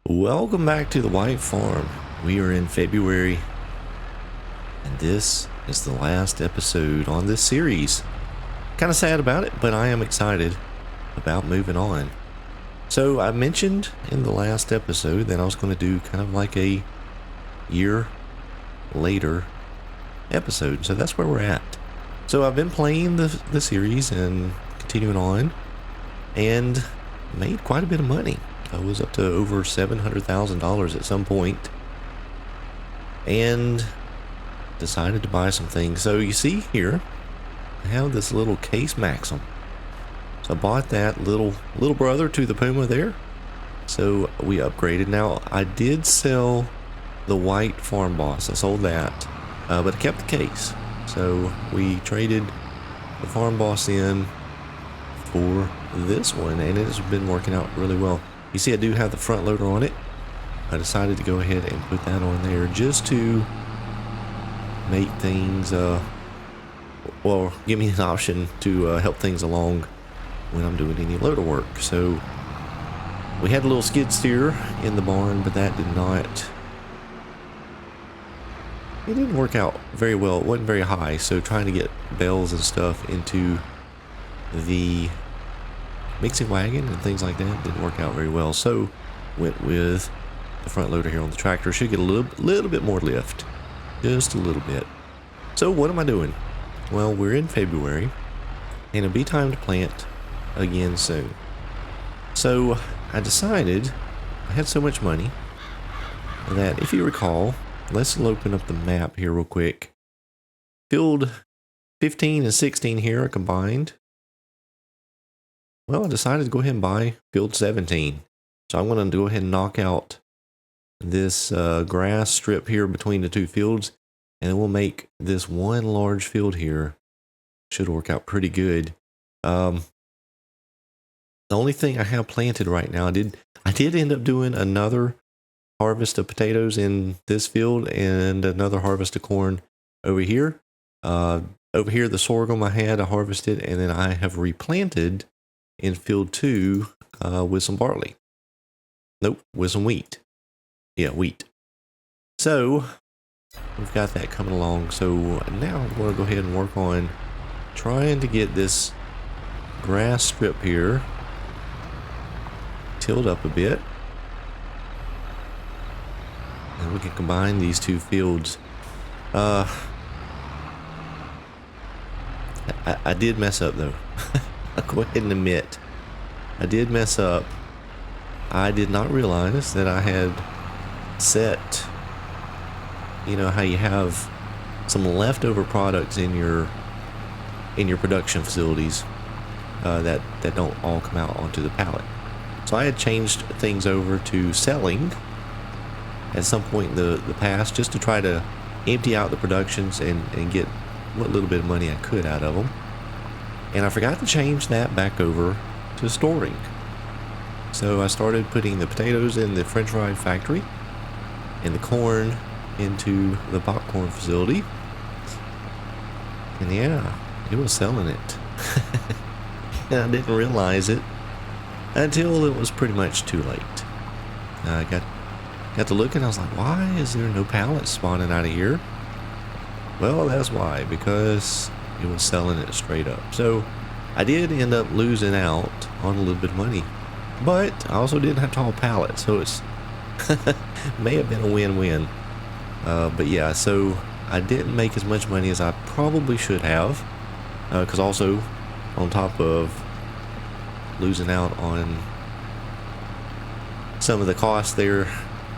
Welcome back to the White Farm. We are in February, and this is the last episode on this series. Kind of sad about it, but I am excited about moving on. So I mentioned in the last episode that I was going to do kind of like a year later episode, so that's where we're at. So I've been playing the series and continuing on, and made quite a bit of money. I was up to over $700,000 at some point, and decided to buy some things. So you see here, I have this little case Maxim. So I bought that little brother to the Puma there. So we upgraded. Now I did sell the white Farm Boss. I sold that, but I kept the case. So we traded the Farm Boss in for this one, and it has been working out really well. You see I do have the front loader on it. I decided to go ahead and put that on there just to make things, well, give me an option to help things along when I'm doing any loader work. So we had a little skid steer in the barn, but that did not, it didn't work out very well. It wasn't very high, so trying to get bells and stuff into the mixing wagon and things like that didn't work out very well. So went with the front loader here on the tractor. Should get a little bit more lift, just a little bit. So what am I doing? Well, we're in February, and it'll be time to plant again soon. So I decided, I had so much money that, if you recall, let's open up the map here real quick. Field 15 and 16 here are combined. Well, I decided to go ahead and buy field 17. So I'm going to go ahead and knock out this grass strip here between the two fields, and then we'll make this one large field here. Should work out pretty good. The only thing I have planted right now, I did end up doing another harvest of potatoes in this field and another harvest of corn over here. Over here, the sorghum I harvested, and then I have replanted in field 2 with some barley. Nope, with some wheat. Yeah, wheat. So we've got that coming along. So now I'm going to go ahead and work on trying to get this grass strip here tilled up a bit, and we can combine these two fields. I did mess up though. I'll go ahead and admit, I did mess up. I did not realize that I had set, you know how you have some leftover products in your production facilities that don't all come out onto the pallet. So I had changed things over to selling at some point in the past, just to try to empty out the productions and get what little bit of money I could out of them. And I forgot to change that back over to storing. So I started putting the potatoes in the French fry factory and the corn into the popcorn facility. And yeah, it was selling it. And I didn't realize it until it was pretty much too late. I got to looking, I was like, why is there no pallets spawning out of here? Well, that's why, because it was selling it straight up. So I did end up losing out on a little bit of money, but I also didn't have to haul pallets, so it's may have been a win-win. But yeah, so I didn't make as much money as I probably should have, because also on top of losing out on some of the costs there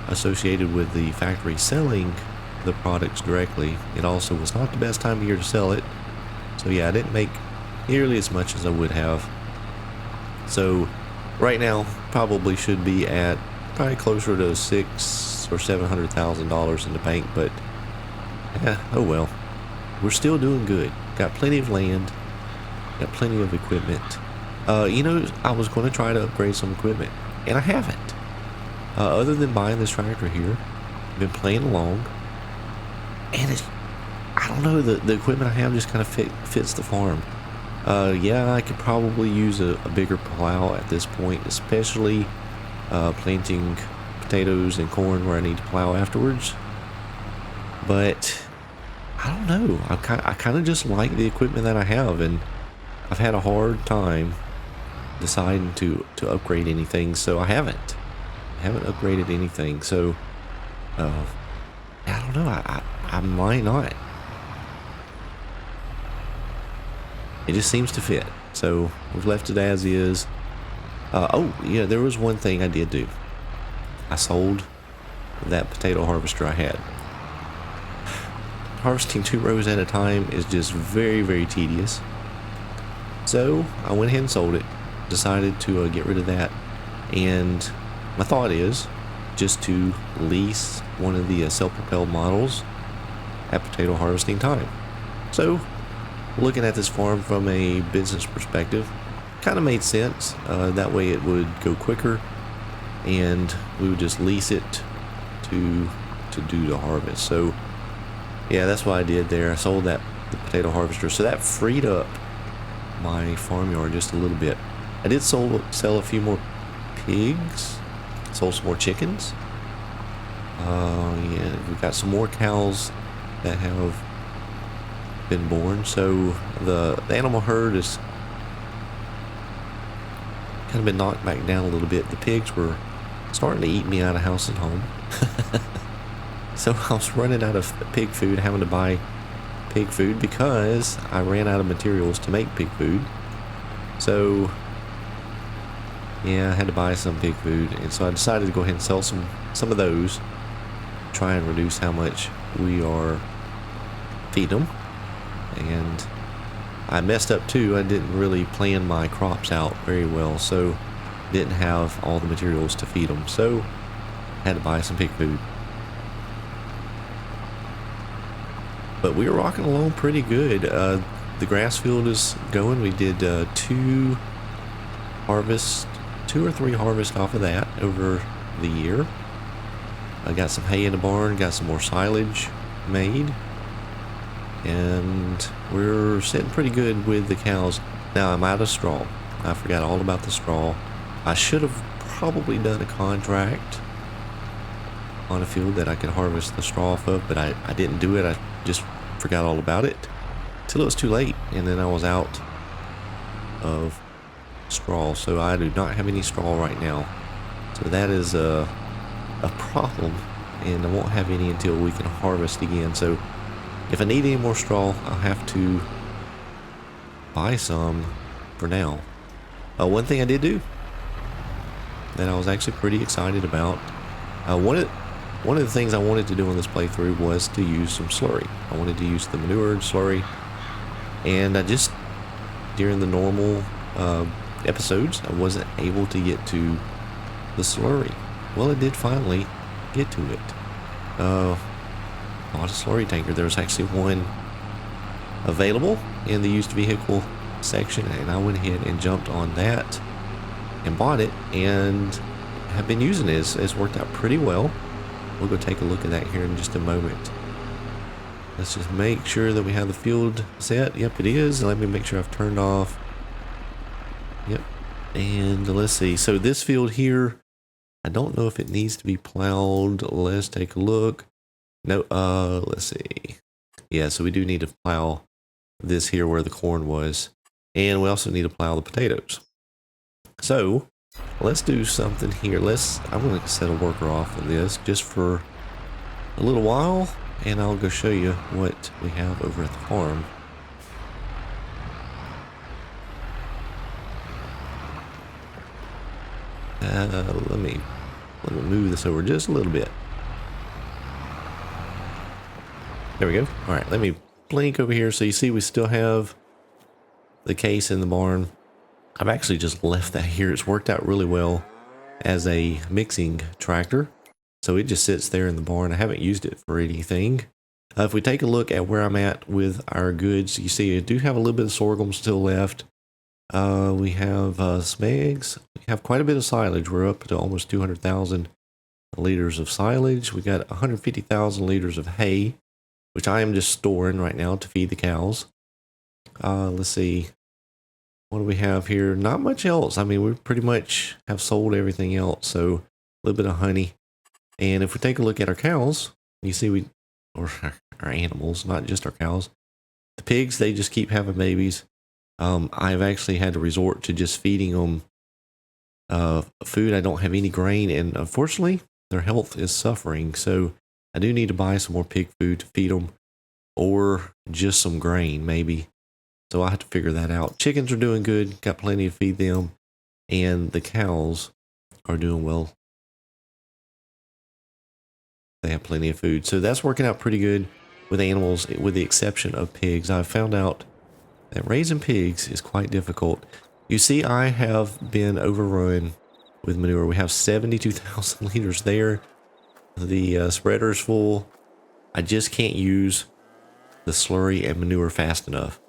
associated with the factory selling the products directly, it also was not the best time of year to sell it. So yeah, I didn't make nearly as much as I would have. So right now probably should be at probably closer to $600,000 or $700,000 in the bank, but yeah, oh well, we're still doing good. Got plenty of land, got plenty of equipment. You know, I was going to try to upgrade some equipment, and I haven't. Other than buying this tractor here, I've been playing along, and it's, I don't know, the equipment I have just kind of fits the farm. Yeah, I could probably use a bigger plow at this point, especially planting potatoes and corn where I need to plow afterwards. But I don't know. I kind of just like the equipment that I have, and I've had a hard time deciding to upgrade anything, so I haven't upgraded anything. So I don't know. I might not. It just seems to fit. So we've left it as is. Oh yeah, there was one thing I did do. I sold that potato harvester I had. Harvesting 2 rows at a time is just very, very tedious. So I went ahead and sold it. Decided to get rid of that. And my thought is just to lease one of the self-propelled models at potato harvesting time. So looking at this farm from a business perspective kind of made sense. That way it would go quicker, and we would just lease it to do the harvest. So yeah, that's what I did there. I sold the potato harvester, so that freed up my farmyard just a little bit. I did sell a few more pigs, sold some more chickens. Yeah, we've got some more cows that have been born. So the animal herd is kind of been knocked back down a little bit. The pigs were starting to eat me out of house and home. So I was running out of pig food, having to buy pig food because I ran out of materials to make pig food. So yeah, I had to buy some pig food, and so I decided to go ahead and sell some of those, try and reduce how much we are feeding them. And I messed up too. I didn't really plan my crops out very well, so didn't have all the materials to feed them, so had to buy some pig food. But we were rocking along pretty good. The grass field is going. We did 2 or 3 harvests off of that over the year. I got some hay in the barn, got some more silage made, and we're sitting pretty good with the cows. Now I'm out of straw. I forgot all about the straw. I should have probably done a contract on a field that I could harvest the straw off of, but I didn't do it. I just forgot all about it till it was too late, and then I was out of straw. So I do not have any straw right now. So that is a problem, and I won't have any until we can harvest again. So if I need any more straw, I'll have to buy some for now. One thing I did do that I was actually pretty excited about, one of the things I wanted to do on this playthrough was to use some slurry. I wanted to use the manure and slurry, and I just, during the normal episodes, I wasn't able to get to the slurry. Well, I did finally get to it. Bought a slurry tanker. There was actually one available in the used vehicle section, and I went ahead and jumped on that and bought it, and have been using it. It's worked out pretty well. We'll go take a look at that here in just a moment. Let's just make sure that we have the field set. Yep, it is. Let me make sure I've turned off. Yep. And let's see. So this field here, I don't know if it needs to be plowed. Let's take a look. No, let's see. Yeah, so we do need to plow this here where the corn was. And we also need to plow the potatoes. So let's do something here. I'm going to set a worker off of this just for a little while, and I'll go show you what we have over at the farm. Let me move this over just a little bit. There we go. All right, let me blink over here so you see we still have the case in the barn. I've actually just left that here. It's worked out really well as a mixing tractor. So it just sits there in the barn. I haven't used it for anything. If we take a look at where I'm at with our goods, you see I do have a little bit of sorghum still left. We have some eggs. We have quite a bit of silage. We're up to almost 200,000 liters of silage. We got 150,000 liters of hay, which I am just storing right now to feed the cows. Let's see. What do we have here? Not much else. I mean, we pretty much have sold everything else. So a little bit of honey. And if we take a look at our cows, you see or our animals, not just our cows. The pigs, they just keep having babies. I've actually had to resort to just feeding them food. I don't have any grain, and unfortunately, their health is suffering. So I do need to buy some more pig food to feed them, or just some grain, maybe. So I have to figure that out. Chickens are doing good. Got plenty to feed them. And the cows are doing well. They have plenty of food. So that's working out pretty good with animals, with the exception of pigs. I've found out that raising pigs is quite difficult. You see, I have been overrun with manure. We have 72,000 liters there. The spreader is full. I just can't use the slurry and manure fast enough.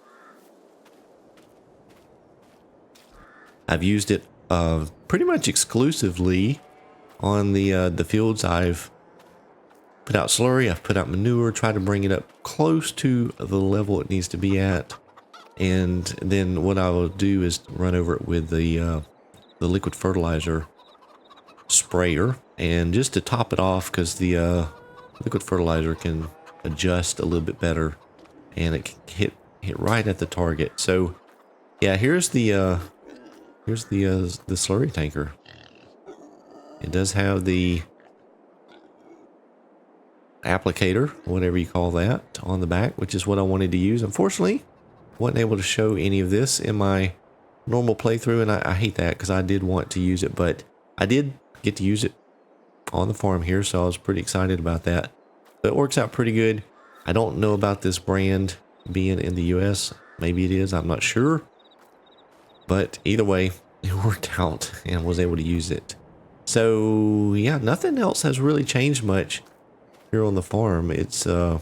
I've used it pretty much exclusively on the fields. I've put out slurry, I've put out manure, tried to bring it up close to the level it needs to be at. And then what I will do is run over it with the liquid fertilizer sprayer. And just to top it off, because the liquid fertilizer can adjust a little bit better, and it can hit right at the target. So yeah, here's the slurry tanker. It does have the applicator, whatever you call that, on the back, which is what I wanted to use. Unfortunately, wasn't able to show any of this in my normal playthrough, and I hate that, because I did want to use it, but I did get to use it on the farm here, so I was pretty excited about that. But it works out pretty good. I don't know about this brand being in the US. Maybe it is, I'm not sure. But either way, it worked out and was able to use it. So yeah, nothing else has really changed much here on the farm. It's been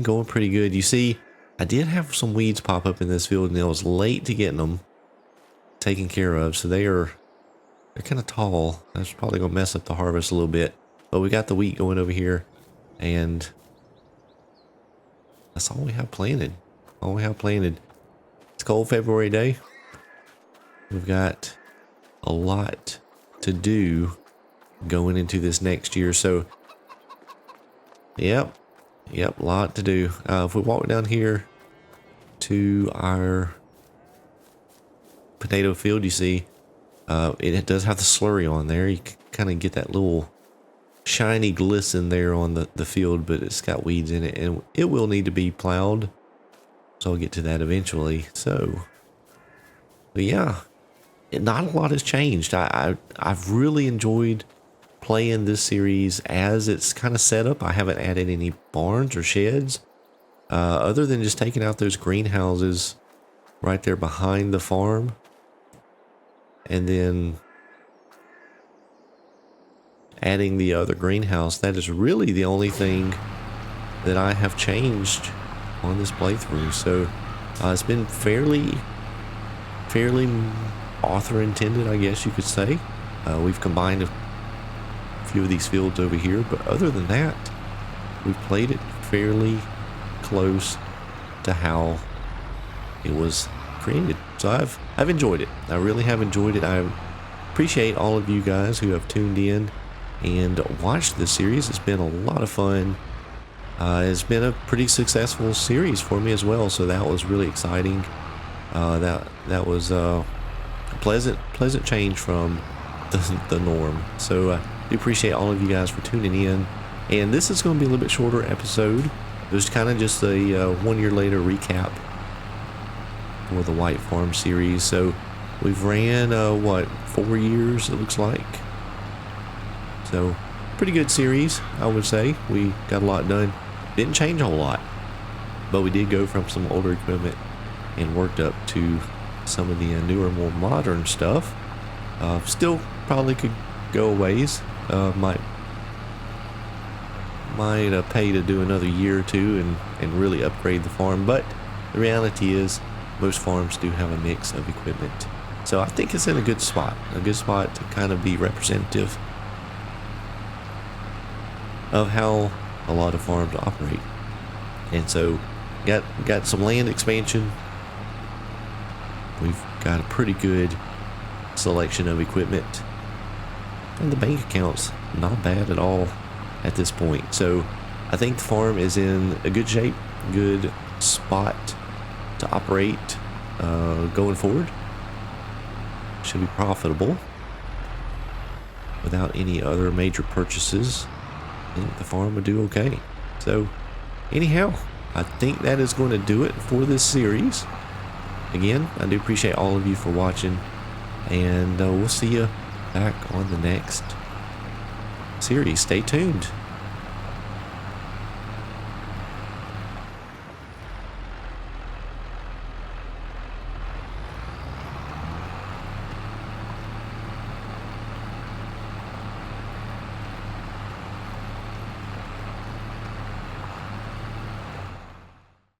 going pretty good. You see, I did have some weeds pop up in this field, and I was late to getting them taken care of. So they're kind of tall. That's probably gonna mess up the harvest a little bit. But we got the wheat going over here, and that's all we have planted. All we have planted. It's a cold February day. We've got a lot to do going into this next year. So yep, a lot to do. If we walk down here to our potato field, you see it does have the slurry on there. You can kind of get that little shiny glisten there on the field, but it's got weeds in it, and it will need to be plowed. So I'll get to that eventually. So, but yeah, not a lot has changed. I've really enjoyed playing this series as it's kind of set up. I haven't added any barns or sheds, other than just taking out those greenhouses right there behind the farm, and then adding the other greenhouse. That is really the only thing that I have changed on this playthrough. So it's been fairly author intended, I guess you could say. We've combined a few of these fields over here, but other than that, we've played it fairly close to how it was created. So I've enjoyed it. I really have enjoyed it. I appreciate all of you guys who have tuned in and watched this series. It's been a lot of fun. It's been a pretty successful series for me as well, so that was really exciting. That was a pleasant change from the norm. So I do appreciate all of you guys for tuning in. And this is going to be a little bit shorter episode. It was kind of just a 1 year later recap for the White Farm series. So we've ran 4 years, it looks like. So pretty good series, I would say. We got a lot done. Didn't change a whole lot, but we did go from some older equipment and worked up to some of the newer, more modern stuff. Still probably could go a ways. Might pay to do another year or two and really upgrade the farm, but the reality is most farms do have a mix of equipment. So I think it's in a good spot to kind of be representative of how a lot of farms operate. And so got some land expansion. We've got a pretty good selection of equipment. And the bank account's not bad at all at this point. So I think the farm is in a good shape, good spot to operate going forward. Should be profitable without any other major purchases. I think the farm would do okay. So anyhow, I think that is going to do it for this series. Again, I do appreciate all of you for watching, and we'll see you back on the next series. Stay tuned.